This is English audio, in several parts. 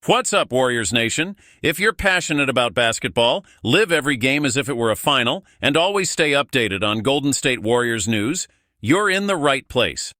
What's up, Warriors Nation? If you're passionate about basketball, live every game as if it were a final, and always stay updated on Golden State Warriors news, you're in the right place.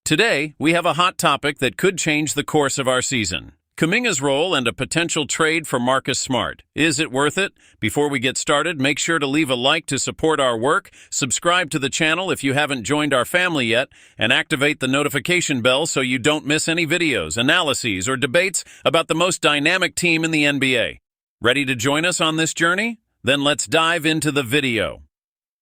Today, we have a hot topic that could change the course of our season. Kuminga's role and a potential trade for Marcus Smart. Is it worth it? Before we get started, make sure to leave a like to support our work, subscribe to the channel if you haven't joined our family yet, and activate the notification bell so you don't miss any videos, analyses, or debates about the most dynamic team in the NBA. Ready to join us on this journey? Then let's dive into the video.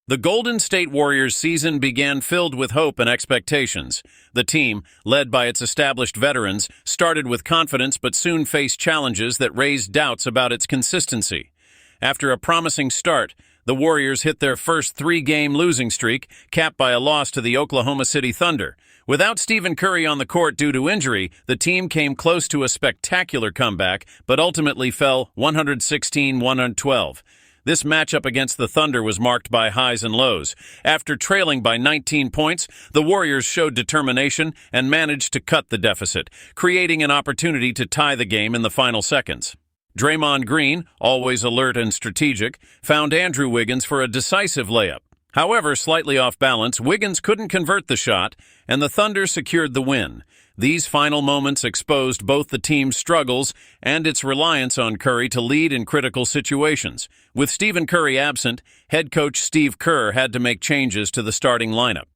The Golden State Warriors season began filled with hope and expectations. The team, led by its established veterans, started with confidence but soon faced challenges that raised doubts about its consistency. After a promising start, the Warriors hit their first three-game losing streak, capped by a loss to the Oklahoma City Thunder. Without Stephen Curry on the court due to injury, the team came close to a spectacular comeback, but ultimately fell 116-112. This matchup against the Thunder was marked by highs and lows. After trailing by 19 points, the Warriors showed determination and managed to cut the deficit, creating an opportunity to tie the game in the final seconds. Draymond Green, always alert and strategic, found Andrew Wiggins for a decisive layup. However, slightly off balance, Wiggins couldn't convert the shot, and the Thunder secured the win. These final moments exposed both the team's struggles and its reliance on Curry to lead in critical situations. With Stephen Curry absent, head coach Steve Kerr had to make changes to the starting lineup.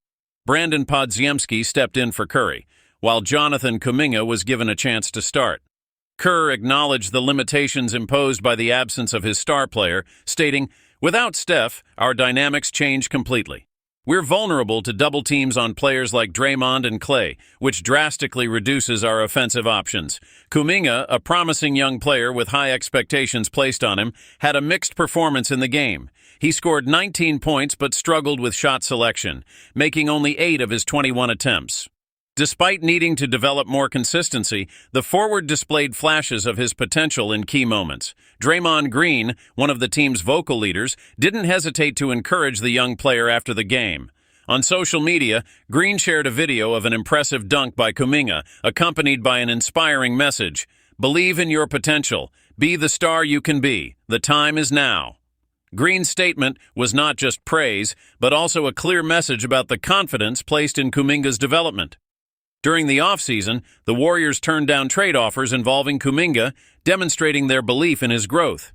Brandon Podziemski stepped in for Curry, while Jonathan Kuminga was given a chance to start. Kerr acknowledged the limitations imposed by the absence of his star player, stating, "Without Steph, our dynamics change completely. We're vulnerable to double teams on players like Draymond and Klay, which drastically reduces our offensive options." Kuminga, a promising young player with high expectations placed on him, had a mixed performance in the game. He scored 19 points but struggled with shot selection, making only 8 of his 21 attempts. Despite needing to develop more consistency, the forward displayed flashes of his potential in key moments. Draymond Green, one of the team's vocal leaders, didn't hesitate to encourage the young player after the game. On social media, Green shared a video of an impressive dunk by Kuminga, accompanied by an inspiring message: "Believe in your potential. Be the star you can be. The time is now." Green's statement was not just praise, but also a clear message about the confidence placed in Kuminga's development. During the offseason, the Warriors turned down trade offers involving Kuminga, demonstrating their belief in his growth.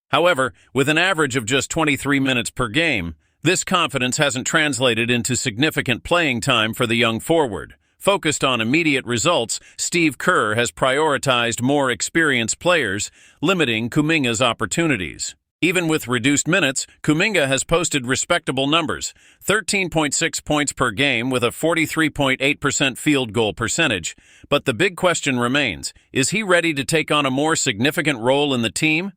However, with an average of just 23 minutes per game, this confidence hasn't translated into significant playing time for the young forward. Focused on immediate results, Steve Kerr has prioritized more experienced players, limiting Kuminga's opportunities. Even with reduced minutes, Kuminga has posted respectable numbers: 13.6 points per game with a 43.8% field goal percentage. But the big question remains, is he ready to take on a more significant role in the team?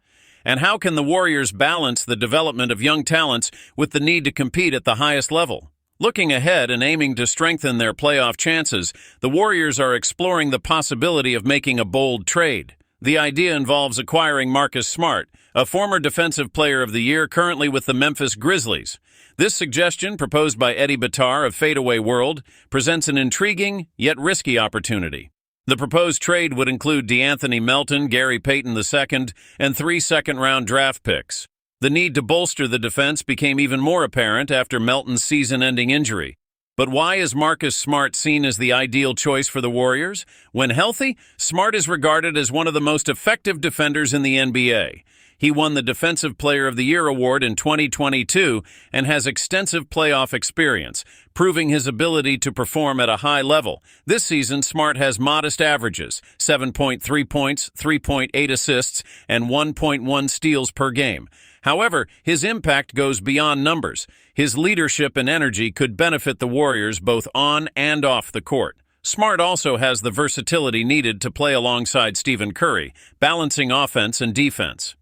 And how can the Warriors balance the development of young talents with the need to compete at the highest level? Looking ahead and aiming to strengthen their playoff chances, the Warriors are exploring the possibility of making a bold trade. The idea involves acquiring Marcus Smart, a former Defensive Player of the Year currently with the Memphis Grizzlies. This suggestion, proposed by Eddie Bitar of Fadeaway World, presents an intriguing yet risky opportunity. The proposed trade would include DeAnthony Melton, Gary Payton II, and 3 second-round draft picks. The need to bolster the defense became even more apparent after Melton's season-ending injury. But why is Marcus Smart seen as the ideal choice for the Warriors? When healthy, Smart is regarded as one of the most effective defenders in the NBA. He won the Defensive Player of the Year award in 2022 and has extensive playoff experience, proving his ability to perform at a high level. This season, Smart has modest averages: 7.3 points, 3.8 assists, and 1.1 steals per game. However, his impact goes beyond numbers. His leadership and energy could benefit the Warriors both on and off the court. Smart also has the versatility needed to play alongside Stephen Curry, balancing offense and defense.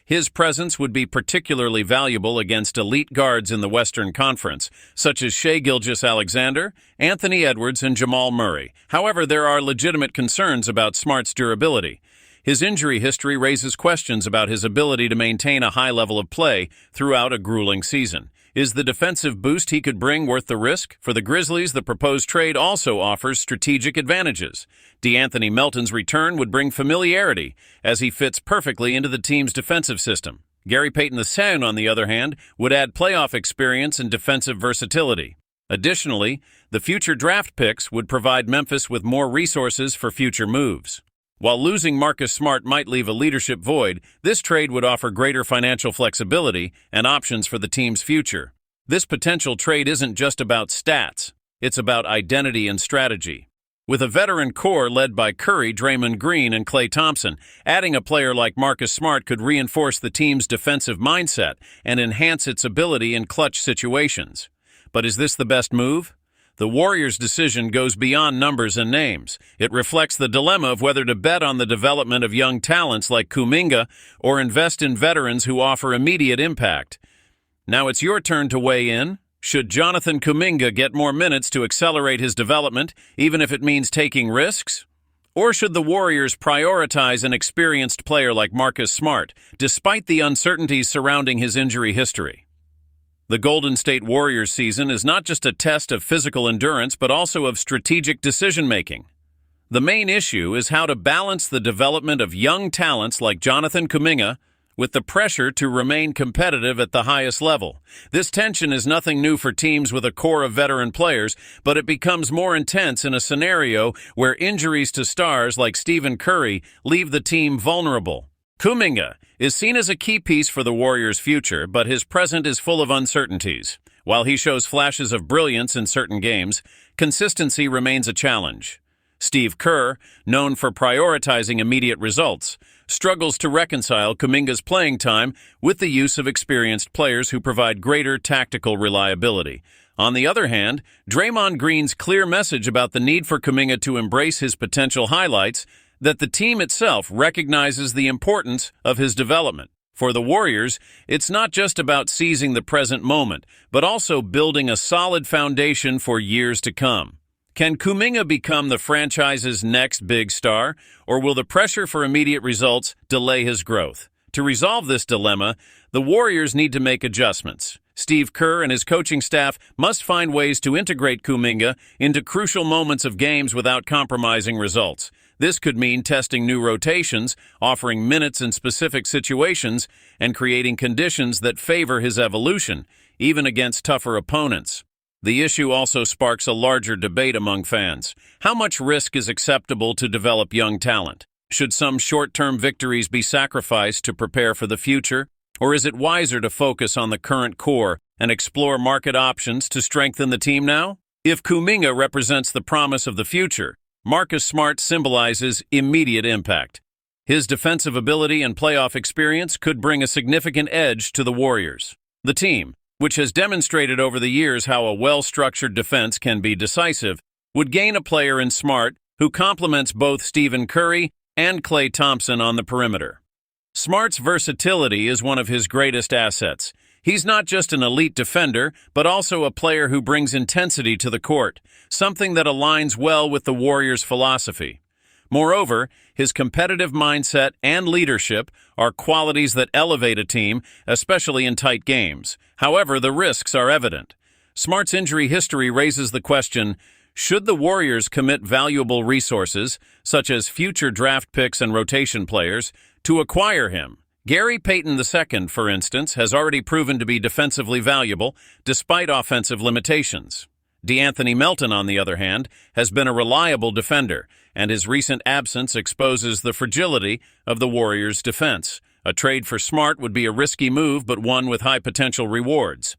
His presence would be particularly valuable against elite guards in the Western Conference, such as Shai Gilgeous-Alexander, Anthony Edwards, and Jamal Murray. However, there are legitimate concerns about Smart's durability. His injury history raises questions about his ability to maintain a high level of play throughout a grueling season. Is the defensive boost he could bring worth the risk? For the Grizzlies, the proposed trade also offers strategic advantages. De'Anthony Melton's return would bring familiarity, as he fits perfectly into the team's defensive system. Gary Payton II, on the other hand, would add playoff experience and defensive versatility. Additionally, the future draft picks would provide Memphis with more resources for future moves. While losing Marcus Smart might leave a leadership void, this trade would offer greater financial flexibility and options for the team's future. This potential trade isn't just about stats, it's about identity and strategy. With a veteran core led by Curry, Draymond Green, and Klay Thompson, adding a player like Marcus Smart could reinforce the team's defensive mindset and enhance its ability in clutch situations. But is this the best move? The Warriors' decision goes beyond numbers and names. It reflects the dilemma of whether to bet on the development of young talents like Kuminga or invest in veterans who offer immediate impact. Now it's your turn to weigh in. Should Jonathan Kuminga get more minutes to accelerate his development, even if it means taking risks? Or should the Warriors prioritize an experienced player like Marcus Smart, despite the uncertainties surrounding his injury history? The Golden State Warriors season is not just a test of physical endurance, but also of strategic decision-making. The main issue is how to balance the development of young talents like Jonathan Kuminga with the pressure to remain competitive at the highest level. This tension is nothing new for teams with a core of veteran players, but it becomes more intense in a scenario where injuries to stars like Stephen Curry leave the team vulnerable. Kuminga is seen as a key piece for the Warriors' future, but his present is full of uncertainties. While he shows flashes of brilliance in certain games, consistency remains a challenge. Steve Kerr, known for prioritizing immediate results, struggles to reconcile Kuminga's playing time with the use of experienced players who provide greater tactical reliability. On the other hand, Draymond Green's clear message about the need for Kuminga to embrace his potential highlights that the team itself recognizes the importance of his development. For the Warriors, it's not just about seizing the present moment, but also building a solid foundation for years to come. Can Kuminga become the franchise's next big star, or will the pressure for immediate results delay his growth? To resolve this dilemma, the Warriors need to make adjustments. Steve Kerr and his coaching staff must find ways to integrate Kuminga into crucial moments of games without compromising results. This could mean testing new rotations, offering minutes in specific situations, and creating conditions that favor his evolution, even against tougher opponents. The issue also sparks a larger debate among fans. How much risk is acceptable to develop young talent? Should some short-term victories be sacrificed to prepare for the future? Or is it wiser to focus on the current core and explore market options to strengthen the team now? If Kuminga represents the promise of the future, Marcus Smart symbolizes immediate impact. His defensive ability and playoff experience could bring a significant edge to the Warriors. The team, which has demonstrated over the years how a well-structured defense can be decisive, would gain a player in Smart who complements both Stephen Curry and Klay Thompson on the perimeter. Smart's versatility is one of his greatest assets. He's not just an elite defender, but also a player who brings intensity to the court, something that aligns well with the Warriors' philosophy. Moreover, his competitive mindset and leadership are qualities that elevate a team, especially in tight games. However, the risks are evident. Smart's injury history raises the question, should the Warriors commit valuable resources, such as future draft picks and rotation players, to acquire him? Gary Payton II, for instance, has already proven to be defensively valuable, despite offensive limitations. De'Anthony Melton, on the other hand, has been a reliable defender, and his recent absence exposes the fragility of the Warriors' defense. A trade for Smart would be a risky move, but one with high potential rewards.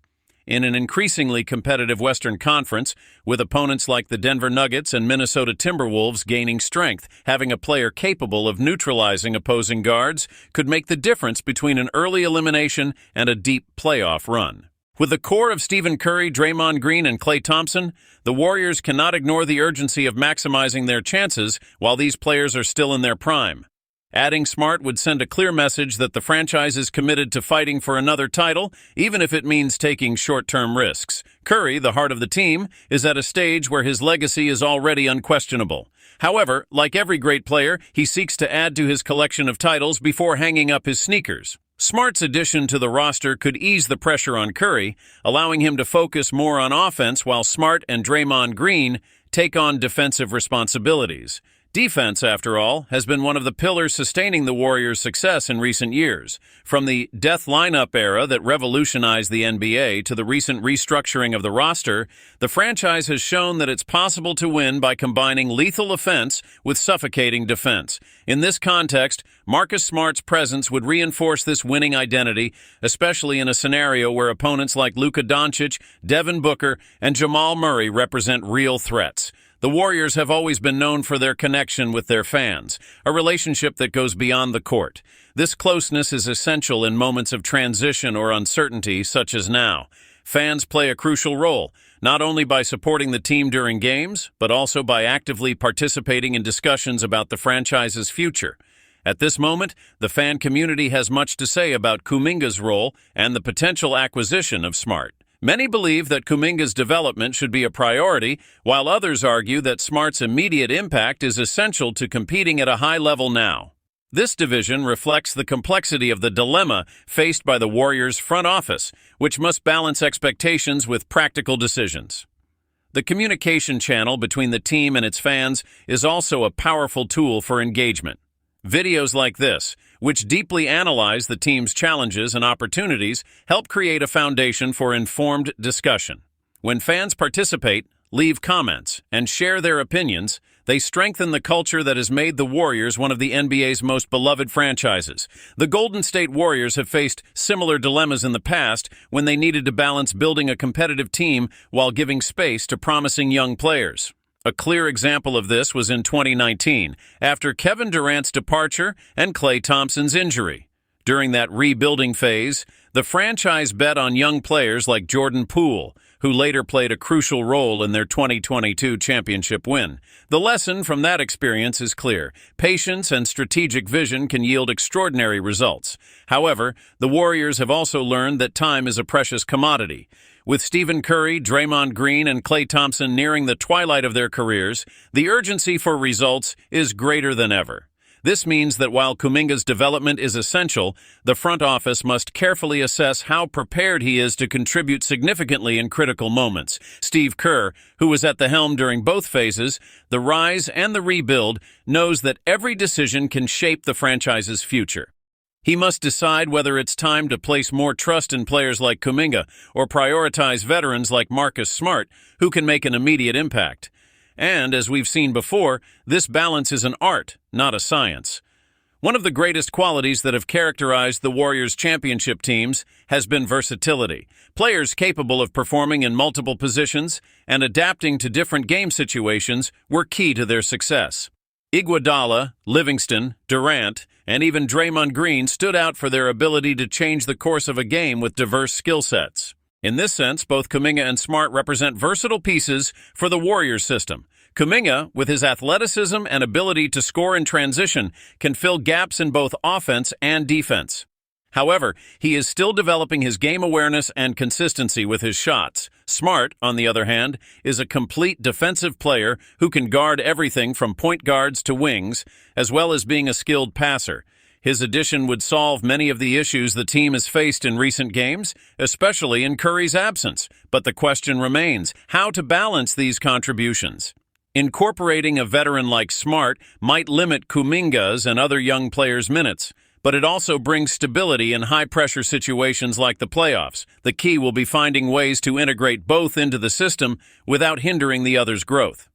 In an increasingly competitive Western Conference, with opponents like the Denver Nuggets and Minnesota Timberwolves gaining strength, having a player capable of neutralizing opposing guards could make the difference between an early elimination and a deep playoff run. With the core of Stephen Curry, Draymond Green, and Klay Thompson, the Warriors cannot ignore the urgency of maximizing their chances while these players are still in their prime. Adding Smart would send a clear message that the franchise is committed to fighting for another title, even if it means taking short-term risks. Curry, the heart of the team, is at a stage where his legacy is already unquestionable. However, like every great player, he seeks to add to his collection of titles before hanging up his sneakers. Smart's addition to the roster could ease the pressure on Curry, allowing him to focus more on offense while Smart and Draymond Green take on defensive responsibilities. Defense, after all, has been one of the pillars sustaining the Warriors' success in recent years. From the death lineup era that revolutionized the NBA to the recent restructuring of the roster, the franchise has shown that it's possible to win by combining lethal offense with suffocating defense. In this context, Marcus Smart's presence would reinforce this winning identity, especially in a scenario where opponents like Luka Doncic, Devin Booker, and Jamal Murray represent real threats. The Warriors have always been known for their connection with their fans, a relationship that goes beyond the court. This closeness is essential in moments of transition or uncertainty, such as now. Fans play a crucial role, not only by supporting the team during games, but also by actively participating in discussions about the franchise's future. At this moment, the fan community has much to say about Kuminga's role and the potential acquisition of Smart. Many believe that Kuminga's development should be a priority, while others argue that Smart's immediate impact is essential to competing at a high level now. This division reflects the complexity of the dilemma faced by the Warriors' front office, which must balance expectations with practical decisions. The communication channel between the team and its fans is also a powerful tool for engagement. Videos like this, which deeply analyze the team's challenges and opportunities, help create a foundation for informed discussion. When fans participate, leave comments, and share their opinions, they strengthen the culture that has made the Warriors one of the NBA's most beloved franchises. The Golden State Warriors have faced similar dilemmas in the past when they needed to balance building a competitive team while giving space to promising young players. A clear example of this was in 2019, after Kevin Durant's departure and Klay Thompson's injury. During that rebuilding phase, the franchise bet on young players like Jordan Poole, who later played a crucial role in their 2022 championship win. The lesson from that experience is clear. Patience and strategic vision can yield extraordinary results. However, the Warriors have also learned that time is a precious commodity. With Stephen Curry, Draymond Green, and Klay Thompson nearing the twilight of their careers, the urgency for results is greater than ever. This means that while Kuminga's development is essential, the front office must carefully assess how prepared he is to contribute significantly in critical moments. Steve Kerr, who was at the helm during both phases, the rise and the rebuild, knows that every decision can shape the franchise's future. He must decide whether it's time to place more trust in players like Kuminga or prioritize veterans like Marcus Smart, who can make an immediate impact. And, as we've seen before, this balance is an art, not a science. One of the greatest qualities that have characterized the Warriors' championship teams has been versatility. Players capable of performing in multiple positions and adapting to different game situations were key to their success. Iguodala, Livingston, Durant, and even Draymond Green stood out for their ability to change the course of a game with diverse skill sets. In this sense, both Kuminga and Smart represent versatile pieces for the Warriors system. Kuminga, with his athleticism and ability to score in transition, can fill gaps in both offense and defense. However, he is still developing his game awareness and consistency with his shots. Smart, on the other hand, is a complete defensive player who can guard everything from point guards to wings, as well as being a skilled passer. His addition would solve many of the issues the team has faced in recent games, especially in Curry's absence. But the question remains, how to balance these contributions? Incorporating a veteran like Smart might limit Kuminga's and other young players' minutes, but it also brings stability in high-pressure situations like the playoffs. The key will be finding ways to integrate both into the system without hindering the other's growth.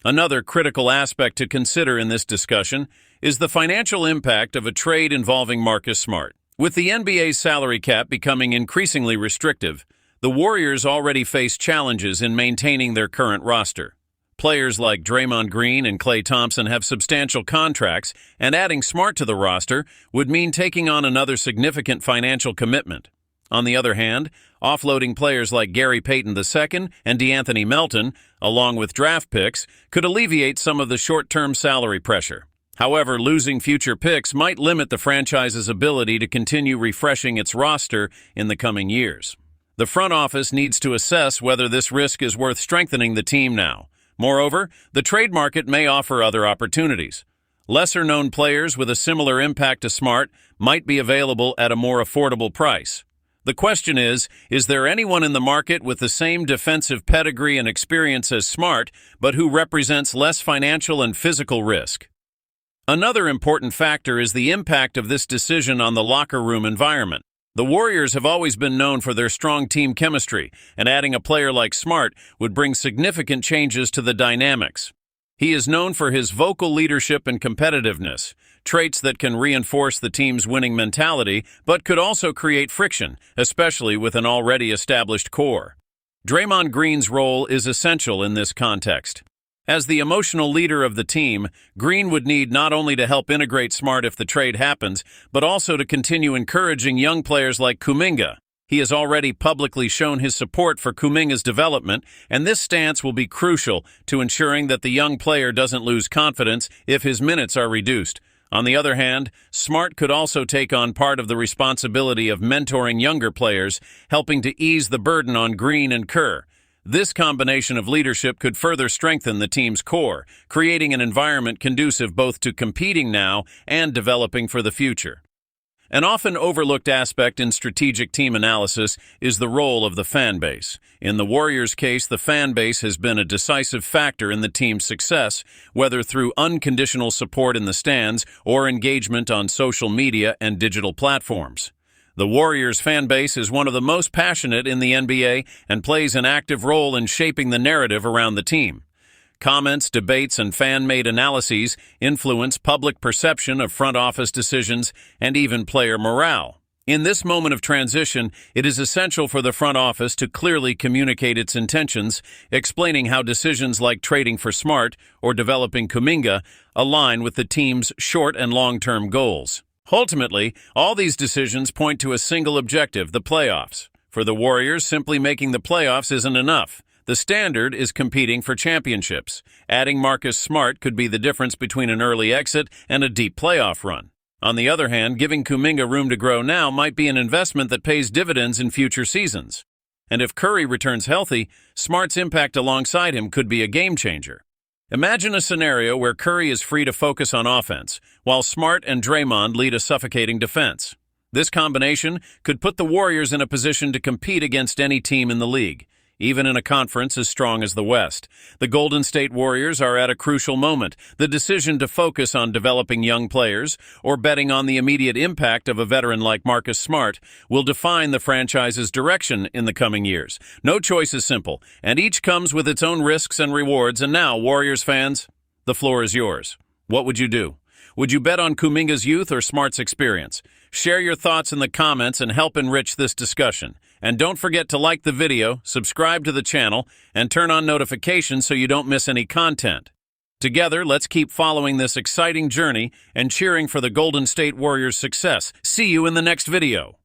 Another critical aspect to consider in this discussion is the financial impact of a trade involving Marcus Smart. With the NBA's salary cap becoming increasingly restrictive, the Warriors already face challenges in maintaining their current roster. Players like Draymond Green and Klay Thompson have substantial contracts, and adding Smart to the roster would mean taking on another significant financial commitment. On the other hand, offloading players like Gary Payton II and DeAnthony Melton, along with draft picks, could alleviate some of the short-term salary pressure. However, losing future picks might limit the franchise's ability to continue refreshing its roster in the coming years. The front office needs to assess whether this risk is worth strengthening the team now. Moreover, the trade market may offer other opportunities. Lesser-known players with a similar impact to Smart might be available at a more affordable price. The question is there anyone in the market with the same defensive pedigree and experience as Smart, but who represents less financial and physical risk? Another important factor is the impact of this decision on the locker room environment. The Warriors have always been known for their strong team chemistry, and adding a player like Smart would bring significant changes to the dynamics. He is known for his vocal leadership and competitiveness, traits that can reinforce the team's winning mentality, but could also create friction, especially with an already established core. Draymond Green's role is essential in this context. As the emotional leader of the team, Green would need not only to help integrate Smart if the trade happens, but also to continue encouraging young players like Kuminga. He has already publicly shown his support for Kuminga's development, and this stance will be crucial to ensuring that the young player doesn't lose confidence if his minutes are reduced. On the other hand, Smart could also take on part of the responsibility of mentoring younger players, helping to ease the burden on Green and Kerr. This combination of leadership could further strengthen the team's core, creating an environment conducive both to competing now and developing for the future. An often overlooked aspect in strategic team analysis is the role of the fan base. In the Warriors' case, the fan base has been a decisive factor in the team's success, whether through unconditional support in the stands or engagement on social media and digital platforms. The Warriors' fan base is one of the most passionate in the NBA and plays an active role in shaping the narrative around the team. Comments, debates, and fan-made analyses influence public perception of front office decisions and even player morale. In this moment of transition, it is essential for the front office to clearly communicate its intentions, explaining how decisions like trading for Smart or developing Kuminga align with the team's short and long-term goals. Ultimately, all these decisions point to a single objective, the playoffs. For the Warriors, simply making the playoffs isn't enough. The standard is competing for championships. Adding Marcus Smart could be the difference between an early exit and a deep playoff run. On the other hand, giving Kuminga room to grow now might be an investment that pays dividends in future seasons. And if Curry returns healthy, Smart's impact alongside him could be a game changer. Imagine a scenario where Curry is free to focus on offense, while Smart and Draymond lead a suffocating defense. This combination could put the Warriors in a position to compete against any team in the league. Even in a conference as strong as the West, the Golden State Warriors are at a crucial moment. The decision to focus on developing young players or betting on the immediate impact of a veteran like Marcus Smart will define the franchise's direction in the coming years. No choice is simple, and each comes with its own risks and rewards. And now, Warriors fans, the floor is yours. What would you do? Would you bet on Kuminga's youth or Smart's experience? Share your thoughts in the comments and help enrich this discussion. And don't forget to like the video, subscribe to the channel, and turn on notifications so you don't miss any content. Together, let's keep following this exciting journey and cheering for the Golden State Warriors' success. See you in the next video.